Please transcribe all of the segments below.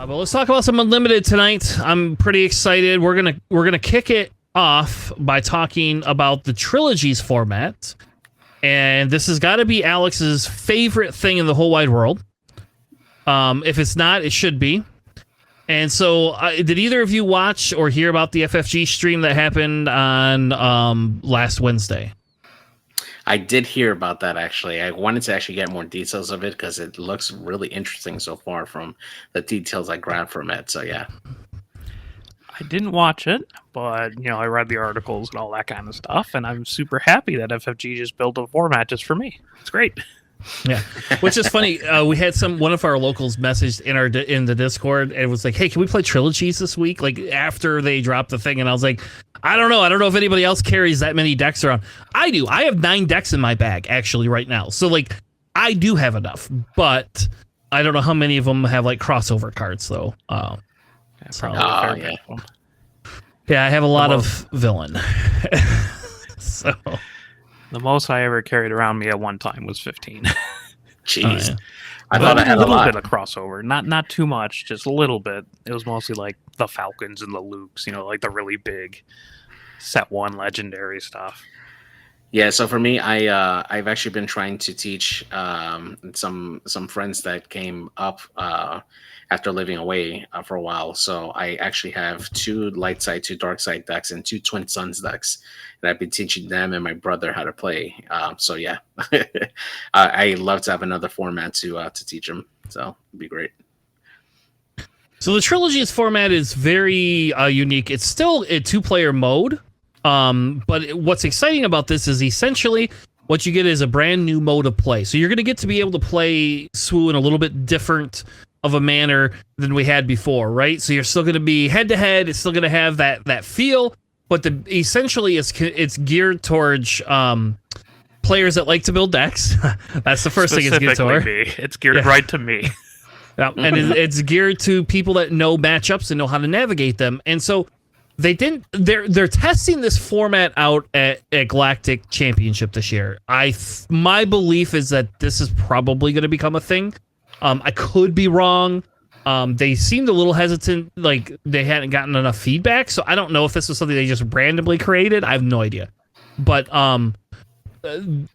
But let's talk about some Unlimited tonight. I'm pretty excited. We're gonna kick it off by talking about the Trilogies format, and this has got to be Alex's favorite thing in the whole wide world. If it's not, it should be. And so, did either of you watch or hear about the FFG stream that happened on last Wednesday? I did hear about that, actually. I wanted to actually get more details of it because it looks really interesting so far from the details I grabbed from it. So, yeah. I didn't watch it, but, I read the articles and all that kind of stuff, and I'm super happy that FFG just built a format just for me. It's great. Yeah, which is funny. We had one of our locals messaged in the Discord, and it was like, "Hey, can we play Trilogies this week?" Like after they dropped the thing, and I was like, "I don't know if anybody else carries that many decks around. I do. I have 9 decks in my bag actually right now, so like I do have enough, but I don't know how many of them have like crossover cards though." Yeah. Yeah, I have a lot of villain. So. The most I ever carried around me at one time was 15. Jeez. Yeah. I thought I had a little lot. bit of crossover. Not too much, just a little bit. It was mostly like the Falcons and the Lukes, like the really big set 1 legendary stuff. Yeah, so for me, I've actually been trying to teach some friends that came up after living away for a while. So I actually have 2 light side, 2 dark side decks, and 2 Twin Suns decks, and I've been teaching them and my brother how to play. So yeah, I love to have another format to teach them. So it'd be great. So the Trilogies format is very unique. It's still a 2-player mode. But what's exciting about this is essentially what you get is a brand new mode of play. So you're going to get to be able to play SWU in a little bit different of a manner than we had before, right? So you're still going to be head to head. It's still going to have that feel, but essentially it's geared towards players that like to build decks. That's the first thing it's geared toward. It's geared right to me. Yeah, and it's geared to people that know matchups and know how to navigate them. And so they're testing this format out at Galactic Championship this year. My belief is that this is probably going to become a thing. I could be wrong. They seemed a little hesitant, like they hadn't gotten enough feedback. So I don't know if this was something they just randomly created. I have no idea. But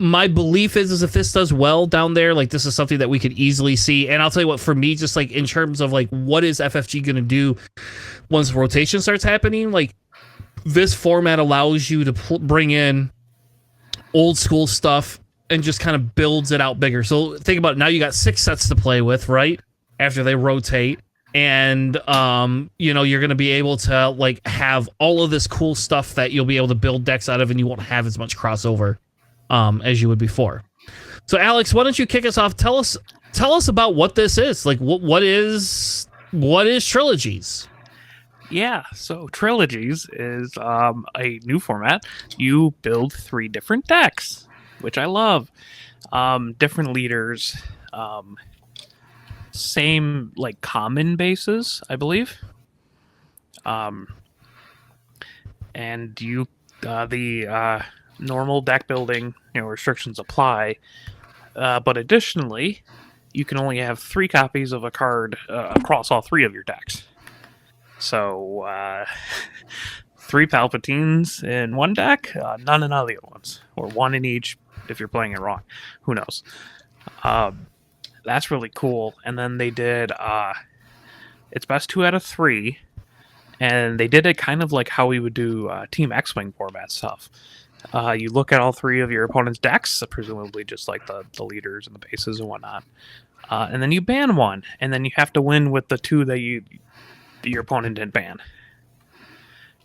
my belief is if this does well down there, like this is something that we could easily see. And I'll tell you what, for me, just like in terms of like what is FFG going to do once rotation starts happening, like this format allows you to bring in old school stuff and just kind of builds it out bigger. So think about it. Now you got 6 sets to play with, right? After they rotate. And, you're going to be able to like have all of this cool stuff that you'll be able to build decks out of, and you won't have as much crossover as you would before. So Alex, why don't you kick us off? Tell us about what this is. Like what is Trilogies? Yeah, so Trilogies is a new format. You build 3 different decks, which I love. Different leaders, same like common bases, I believe. And you the normal deck building, restrictions apply. But additionally, you can only have 3 copies of a card across all 3 of your decks. So, 3 Palpatines in one deck, none in other ones. Or 1 in each if you're playing it wrong. Who knows? That's really cool. And then they did, it's best 2 out of 3. And they did it kind of like how we would do Team X-Wing format stuff. You look at all 3 of your opponent's decks, presumably just like the leaders and the bases and whatnot. And then you ban 1. And then you have to win with the 2 that your opponent didn't ban.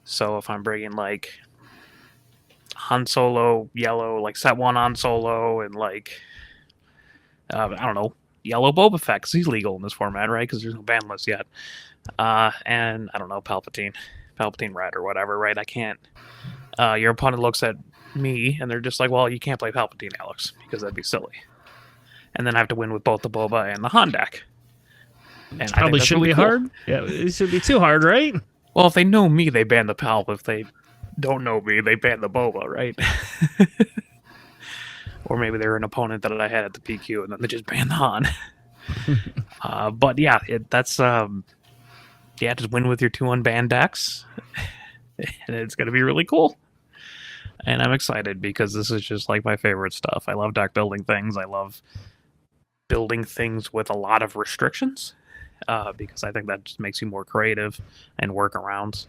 So if I'm bringing like Han Solo yellow, like set 1 Han Solo, and like I don't know, yellow Boba Fett, because he's legal in this format, right? Because there's no ban list yet. And I don't know, Palpatine Red or whatever, right? I can't. Your opponent looks at me and they're just like, well, you can't play Palpatine, Alex, because that'd be silly. And then I have to win with both the Boba and the Han deck. And probably shouldn't be hard. Yeah, it should be too hard, right? Well, if they know me, they ban the Palp. If they don't know me, they ban the Boba, right? Or maybe they're an opponent that I had at the PQ, and then they just ban the Han. But yeah, that's yeah, just win with your 2 unbanned decks, and it's going to be really cool. And I'm excited because this is just like my favorite stuff. I love deck building things. I love building things with a lot of restrictions because I think that just makes you more creative and workarounds.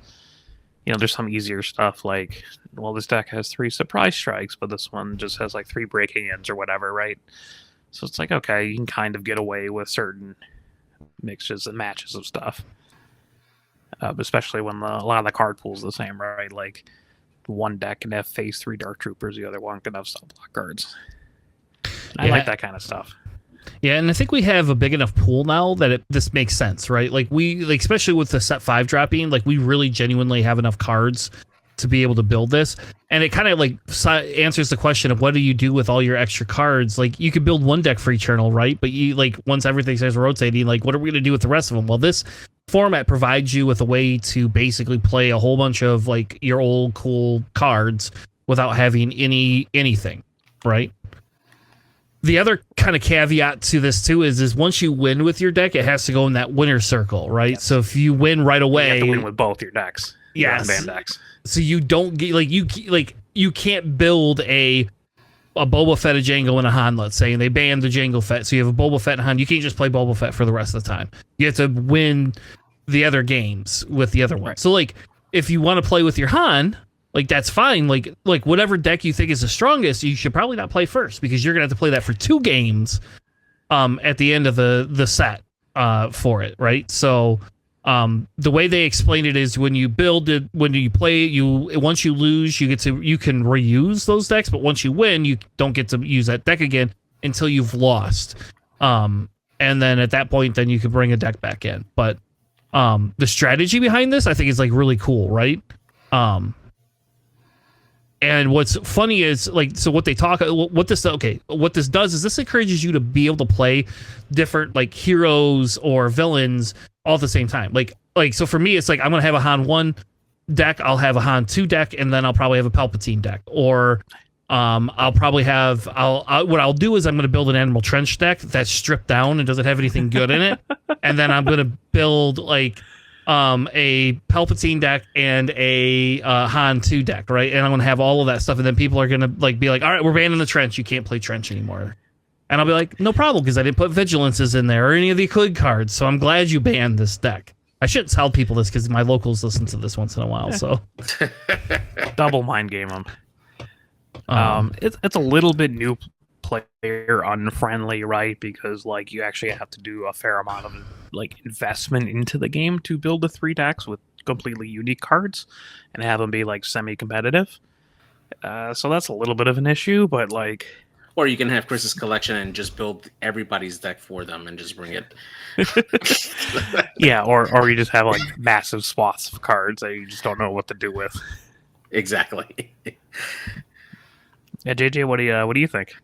You know, there's some easier stuff like, well, this deck has 3 surprise strikes, but this one just has like 3 breaking ins or whatever, right? So it's like, okay, you can kind of get away with certain mixes and matches of stuff. Especially when a lot of the card pool's the same, right? Like, one deck can have phase 3 Dark Troopers, the other one can have sub-block cards. I like that kind of stuff. Yeah, and I think we have a big enough pool now that this makes sense, right? Like especially with the set 5 dropping, like we really genuinely have enough cards to be able to build this. And it kind of like answers the question of what do you do with all your extra cards? Like you could build one deck for Eternal, right? But you like once everything starts rotating, like what are we going to do with the rest of them? Well, this format provides you with a way to basically play a whole bunch of like your old cool cards without having anything, right? The other kind of caveat to this too is once you win with your deck, it has to go in that winner circle, right? Yes. So if you win right away, you have to win with both your decks. Yes. Your decks. So you don't get you can't build a Boba Fett, a Jango, and a Han, let's say, and they banned the Jango Fett. So you have a Boba Fett and Han. You can't just play Boba Fett for the rest of the time. You have to win the other games with the other one. Right. So like if you want to play with your Han, like that's fine. Like whatever deck you think is the strongest, you should probably not play first because you're gonna have to play that for 2 games at the end of the set for it, right? So the way they explain it is when you build it, when you play, once you lose, you can reuse those decks, but once you win, you don't get to use that deck again until you've lost. And then at that point, then you can bring a deck back in. But the strategy behind this, I think, is like really cool, right? And what's funny is like, so what this does is this encourages you to be able to play different like heroes or villains all at the same time. Like, so for me, it's like, I'm going to have a Han 1 deck. I'll have a Han 2 deck, and then I'll probably have a Palpatine deck, or I'll probably have, what I'll do is I'm going to build an Admiral Trench deck that's stripped down and doesn't have anything good in it. And then I'm going to build like, a Palpatine deck and a Han 2 deck, right? And I'm gonna have all of that stuff, and then people are gonna like be like, all right, we're banning the Trench, you can't play Trench anymore. And I'll be like, no problem, because I didn't put Vigilances in there or any of the Could cards, so I'm glad you banned this deck. I shouldn't tell people this because my locals listen to this once in a while, so double mind game them. It's a little bit new player unfriendly, right? Because like you actually have to do a fair amount of like investment into the game to build the 3 decks with completely unique cards and have them be like semi-competitive. So that's a little bit of an issue, but like, or you can have Chris's collection and just build everybody's deck for them and just bring it. Yeah, or you just have like massive swaths of cards that you just don't know what to do with. Exactly. Yeah, JJ, what do you think?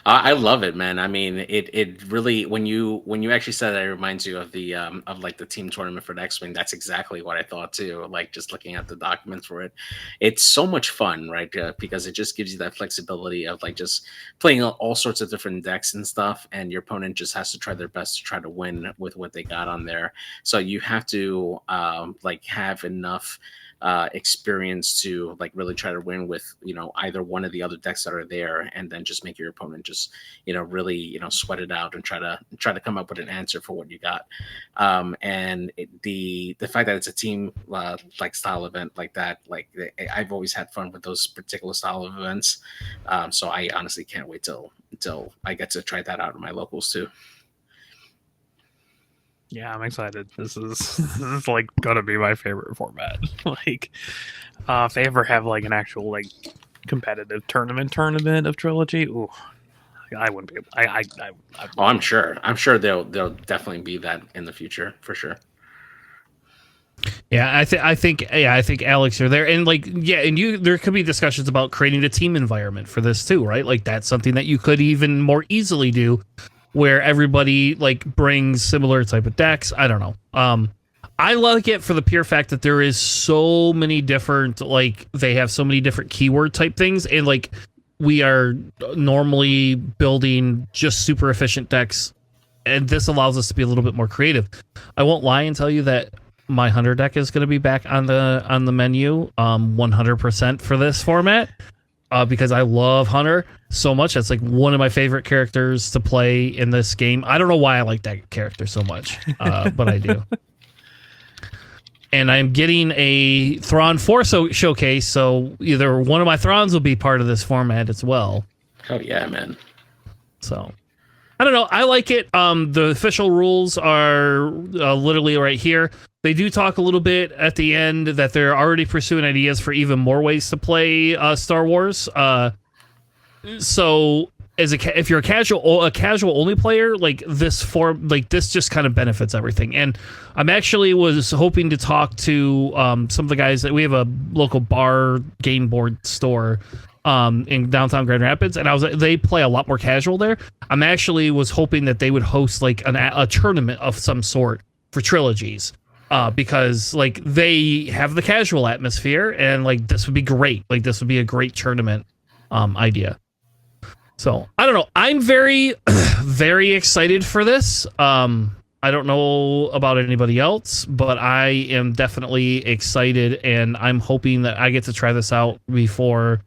I love it, man. I mean, it really, when you actually said that, it reminds you of the of like the team tournament for the X-Wing. That's exactly what I thought too. Like just looking at the documents for it, it's so much fun, right? Because it just gives you that flexibility of like just playing all sorts of different decks and stuff, and your opponent just has to try their best to try to win with what they got on there. So you have to like have enough experience to like really try to win with, you know, either one of the other decks that are there, and then just make your opponent just, you know, really, you know, sweat it out and try to come up with an answer for what you got. And the fact that it's a team like style event like that, like I've always had fun with those particular style of events. So I honestly can't wait till I get to try that out in my locals too. Yeah, I'm excited. This is like gonna be my favorite format. Like, if they ever have like an actual like competitive tournament of Trilogy, ooh, I wouldn't be able. Oh, I'm sure they'll definitely be that in the future for sure. Yeah, I think Alex, you're there, and like, yeah, and there could be discussions about creating a team environment for this too, right? Like that's something that you could even more easily do, where everybody like brings similar type of decks. I don't know. I like it for the pure fact that there is so many different, like they have so many different keyword type things, and like we are normally building just super efficient decks, and this allows us to be a little bit more creative. I won't lie and tell you that my Hunter deck is going to be back on the menu 100% for this format because I love Hunter so much. That's like one of my favorite characters to play in this game. I don't know why I like that character so much, but I do. And I'm getting a Thrawn 4 showcase, so either one of my Thrawns will be part of this format as well. Oh yeah, man. So I don't know. I like it. The official rules are literally right here. They do talk a little bit at the end that they're already pursuing ideas for even more ways to play Star Wars. So if you're a casual only player, like this this just kind of benefits everything. And I'm actually was hoping to talk to some of the guys that we have a local game board store in downtown Grand Rapids, and they play a lot more casual there. I'm actually was hoping that they would host like a tournament of some sort for Trilogies, because like they have the casual atmosphere, and like this would be great. Like this would be a great tournament idea. So I don't know. I'm very, very excited for this. I don't know about anybody else, but I am definitely excited, and I'm hoping that I get to try this out before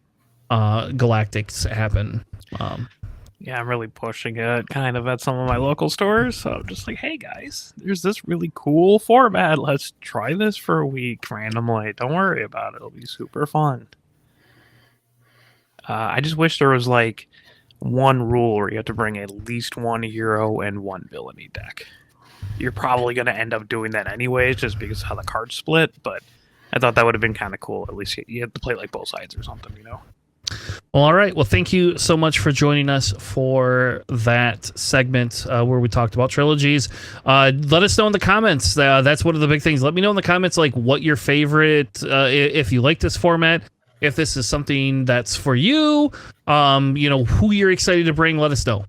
Galactics happen. Yeah, I'm really pushing it kind of at some of my local stores. So I'm just like, hey guys, there's this really cool format. Let's try this for a week randomly. Don't worry about it. It'll be super fun. I just wish there was like one rule where you have to bring at least one hero and one villainy deck. You're probably going to end up doing that anyways, just because of how the cards split. But I thought that would have been kind of cool. At least you have to play like both sides or something, you know? Well, all right. Well, thank you so much for joining us for that segment where we talked about Trilogies. Let us know in the comments. That's one of the big things. Let me know in the comments like what your favorite, if you like this format, if this is something that's for you, who you're excited to bring. Let us know.